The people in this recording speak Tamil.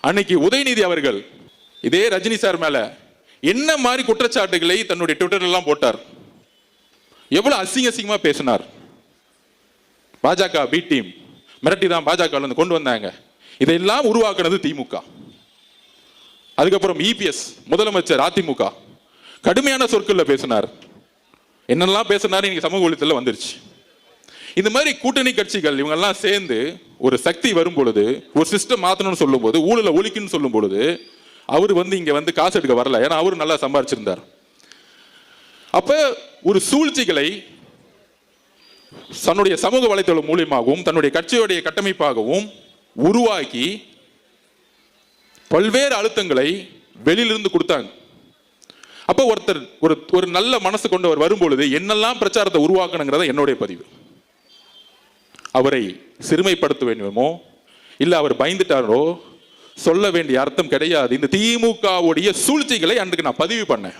அன்னைக்கு உதயநிதி அவர்கள் இதே ரஜினி சார் மேல என்ன மாதிரி குற்றச்சாட்டுகளை தன்னுடைய ட்விட்டர் எல்லாம் போட்டார், எவ்வளவு அசிங்கமா பேசினார். பாஜக பி டீம் மிரட்டி தான் பாஜக கொண்டு வந்தாங்க. இதையெல்லாம் உருவாக்குனது திமுக. அதுக்கப்புறம் இபிஎஸ் முதலமைச்சர் அதிமுக கடுமையான சொற்கள்ல பேசினார். என்னெல்லாம் பேசினார் இன்னைக்கு சமூக ஊடகத்தில் வந்துருச்சு. இந்த மாதிரி கூட்டணி கட்சிகள் இவங்க எல்லாம் சேர்ந்து ஒரு சக்தி வரும் பொழுது, ஒரு சிஸ்டம் மாத்தணும்னு சொல்லும் போது, ஊழலை ஒழிக்கணும்னு சொல்லும் பொழுது, அவர் இங்க காசு எடுக்க வரல. ஏன்னா அவரு நல்லா சம்பாதிச்சிருந்தார். அப்ப ஒரு சூழ்ச்சிகளை தன்னுடைய சமூக வலைத்தளம் மூலியமாகவும் தன்னுடைய கட்சியுடைய கட்டமைப்பாகவும் உருவாக்கி பல்வேறு அழுத்தங்களை வெளியிலிருந்து கொடுத்தாங்க. அப்ப ஒருத்தர் ஒரு நல்ல மனசு கொண்டவர் வரும்பொழுது என்னெல்லாம் பிரச்சாரத்தை உருவாக்கணுங்கிறத என்னுடைய பதிவு. அவரை சிறுமைப்படுத்த வேண்டுமோ இல்ல அவர் பயந்துட்டாரோ சொல்ல வேண்டிய அர்த்தம் கிடையாது. இந்த திமுகவுடைய சூழ்ச்சிகளை அன்றைக்கு நான் பதிவு பண்ணேன்.